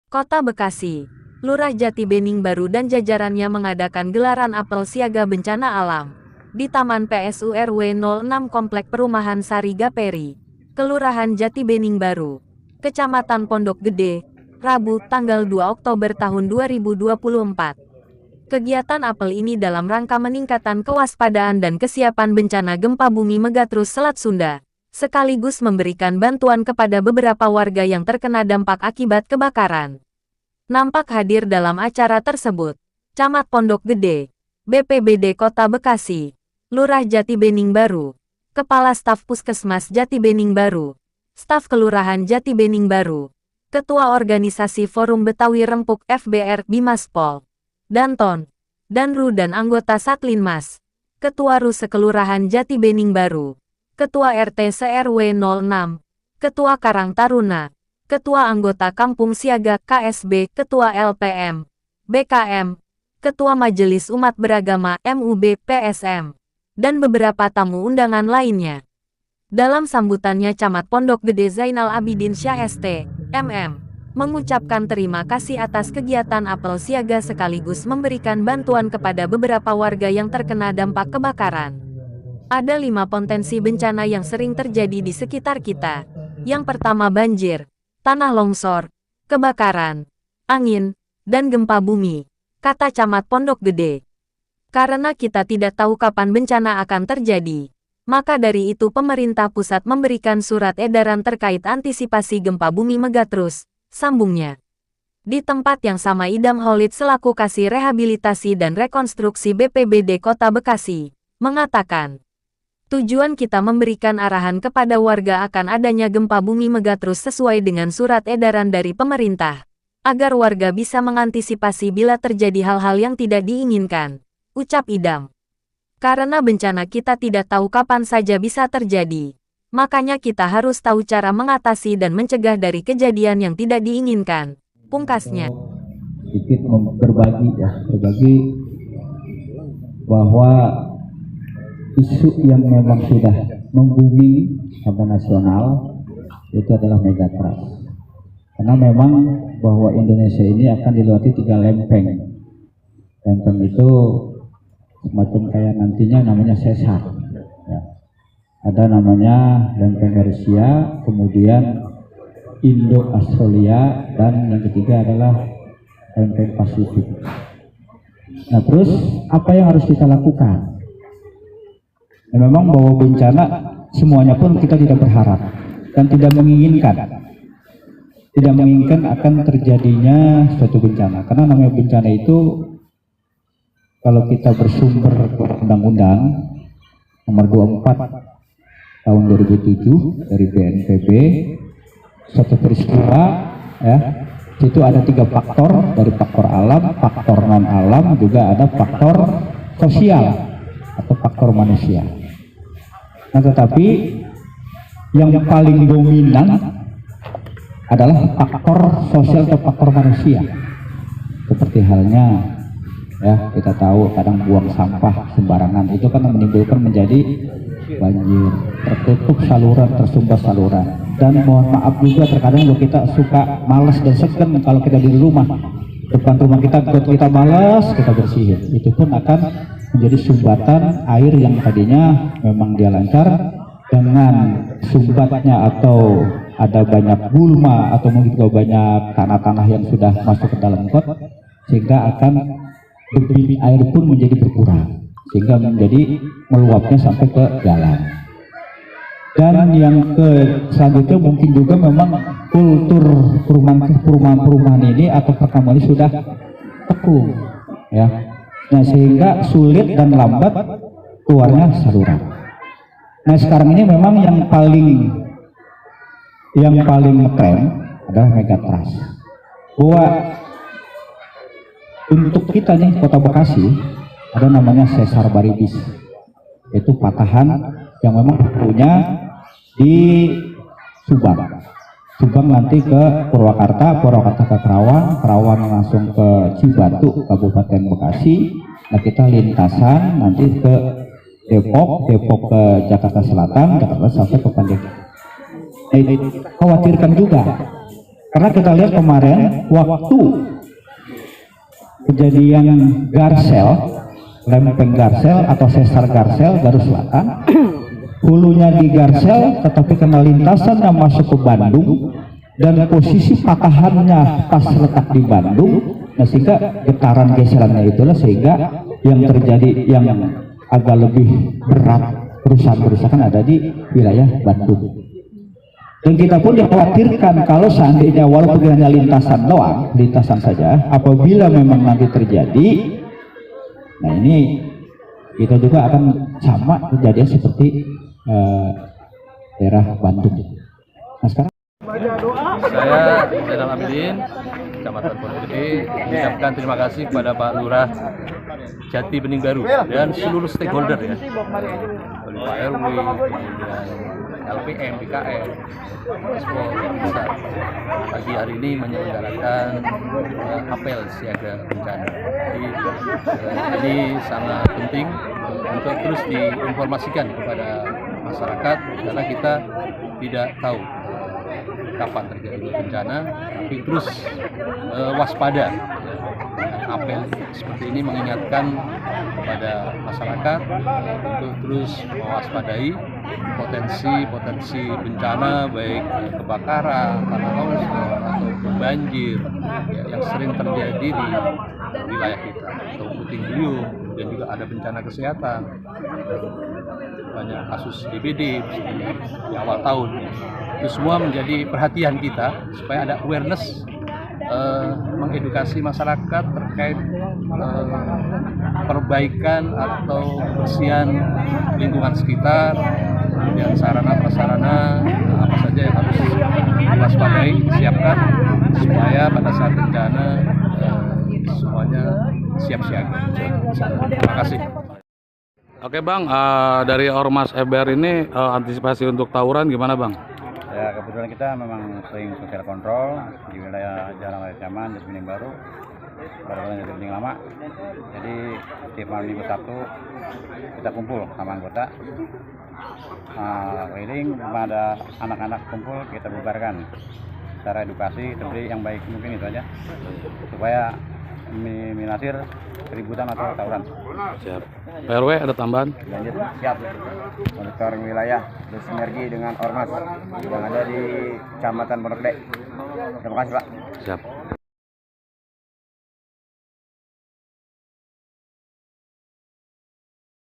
Kota Bekasi, Lurah Jati Bening Baru dan jajarannya mengadakan gelaran apel siaga bencana alam di Taman PSU RW 06 Komplek Perumahan Sari Gaperi, Kelurahan Jati Bening Baru, Kecamatan Pondok Gede, Rabu, tanggal 2 Oktober tahun 2024. Kegiatan apel ini dalam rangka meningkatkan kewaspadaan dan kesiapan bencana gempa bumi Megatrus Selat Sunda, sekaligus memberikan bantuan kepada beberapa warga yang terkena dampak akibat kebakaran. Nampak hadir dalam acara tersebut, Camat Pondok Gede, BPBD Kota Bekasi, Lurah Jati Bening Baru, Kepala Staf Puskesmas Jati Bening Baru, Staf Kelurahan Jati Bening Baru, Ketua Organisasi Forum Betawi Rempuk FBR Bimaspol, Danton, Danru dan anggota Satlinmas, Ketua RU Sekelurahan Jati Bening Baru, Ketua RT se-RW 06, Ketua Karang Taruna, Ketua Anggota Kampung Siaga KSB, Ketua LPM, BKM, Ketua Majelis Umat Beragama MUB PSM, dan beberapa tamu undangan lainnya. Dalam sambutannya Camat Pondok Gede Zainal Abidin Syah ST, MM, mengucapkan terima kasih atas kegiatan apel siaga sekaligus memberikan bantuan kepada beberapa warga yang terkena dampak kebakaran. Ada 5 potensi bencana yang sering terjadi di sekitar kita. Yang pertama banjir, tanah longsor, kebakaran, angin, dan gempa bumi, kata Camat Pondok Gede. Karena kita tidak tahu kapan bencana akan terjadi, maka dari itu pemerintah pusat memberikan surat edaran terkait antisipasi gempa bumi Megatrus, sambungnya. Di tempat yang sama Idam Holid selaku Kasih Rehabilitasi dan Rekonstruksi BPBD Kota Bekasi, mengatakan, tujuan kita memberikan arahan kepada warga akan adanya gempa bumi Megatrus sesuai dengan surat edaran dari pemerintah, agar warga bisa mengantisipasi bila terjadi hal-hal yang tidak diinginkan, ucap Idam. Karena bencana kita tidak tahu kapan saja bisa terjadi, makanya kita harus tahu cara mengatasi dan mencegah dari kejadian yang tidak diinginkan, pungkasnya. Sedikit berbagi bahwa isu yang memang sudah membumi sampai nasional itu adalah megatrust. Karena memang bahwa Indonesia ini akan dilewati 3 lempeng. Lempeng itu semacam kayak nantinya namanya sesar. Ya. Ada namanya lempeng Rusia, kemudian Indo-Australia, dan yang ketiga adalah lempeng Pasifik. Nah, terus apa yang harus kita lakukan? Ya, memang bahwa bencana semuanya pun kita tidak berharap dan tidak menginginkan akan terjadinya suatu bencana, karena namanya bencana itu kalau kita bersumber undang-undang nomor 24 tahun 2007 dari BNPB, suatu peristiwa ya itu ada 3 faktor, dari faktor alam, faktor non alam, juga ada faktor sosial atau faktor manusia. Nah, tetapi yang paling dominan adalah faktor sosial atau faktor manusia. Seperti halnya ya kita tahu kadang buang sampah sembarangan itu kan menimbulkan menjadi banjir, tertutup saluran, tersumbat saluran. Dan mohon maaf juga terkadang kita suka malas dan segan kalau kita di rumah, depan rumah kita malas kita bersihin, itu pun akan menjadi sumbatan air yang tadinya memang dia lancar, dengan sumbatnya atau ada banyak gulma atau mungkin juga banyak tanah-tanah yang sudah masuk ke dalam got, sehingga akan debit air pun menjadi berkurang, sehingga menjadi meluapnya sampai ke jalan. Dan yang selanjutnya mungkin juga memang kultur perumahan ini atau perkampungan ini sudah tekung ya. Nah, sehingga sulit dan lambat keluarnya saluran. Nah, sekarang ini memang yang paling ngetrend adalah megatrust. Bahwa untuk kita nih Kota Bekasi ada namanya sesar baribis, yaitu patahan yang memang punya di Subang nanti ke Purwakarta ke Kerawang langsung ke Cibatu Kabupaten Bekasi. Nah, kita lintasan nanti ke Depok ke Jakarta Selatan sampai ke Pandeglang. Khawatirkan juga Karena kita lihat kemarin waktu kejadian Garsel, lempeng Garsel atau sesar Garsel Garut Selatan, hulunya di Garsel tetapi kena lintasan yang masuk ke Bandung dan posisi patahannya pas letak di Bandung, nah sehingga getaran geserannya itulah sehingga yang terjadi yang agak lebih berat kerusakan ada di wilayah Bandung. Dan kita pun dikhawatirkan kalau seandainya walaupun hanya lintasan doang, lintasan saja, apabila memang nanti terjadi, nah ini kita juga akan sama kejadian seperti daerah Bandung. Nah sekarang saya Zainal Abidin, Kecamatan Pondok Gede, mengucapkan terima kasih kepada Pak Lurah Jati Bening Baru dan seluruh stakeholder ya, dari Pak RW, kemudian LPM, BKN, Sport bisa pagi hari ini menyelenggarakan apel siaga bencana. Jadi ini sangat penting untuk terus diinformasikan kepada masyarakat karena kita tidak tahu kapan terjadi bencana, tapi terus waspada. Apel seperti ini mengingatkan kepada masyarakat untuk terus mewaspadai potensi bencana baik kebakaran, tanah longsor atau banjir ya, yang sering terjadi di wilayah kita, atau puting beliung, dan juga ada bencana kesehatan, banyak kasus DBD di awal tahun. Itu semua menjadi perhatian kita supaya ada awareness, mengedukasi masyarakat terkait perbaikan atau kebersihan lingkungan sekitar, kemudian sarana prasarana apa saja yang harus diwaspadai, disiapkan supaya pada saat bencana semuanya siap siaga. Terima kasih. Oke Bang, dari Ormas FBR ini antisipasi untuk tawuran gimana Bang? Ya kebetulan kita memang sering sosial kontrol di wilayah Jalan Raya Caman, Jati Bening Baru, Jati Bening Lama. Jadi setiap malam Minggu Sabtu kita kumpul sama anggota, keliling, ada anak-anak kumpul kita bubarkan secara edukasi seperti yang baik mungkin itu aja supaya minimalisir keributan atau tawuran. Siap. PRW ada tambahan? Lanjut, siap. Monitoring wilayah bersinergi dengan Ormas yang ada di Kecamatan Pondok Gede. Terima kasih Pak. Siap.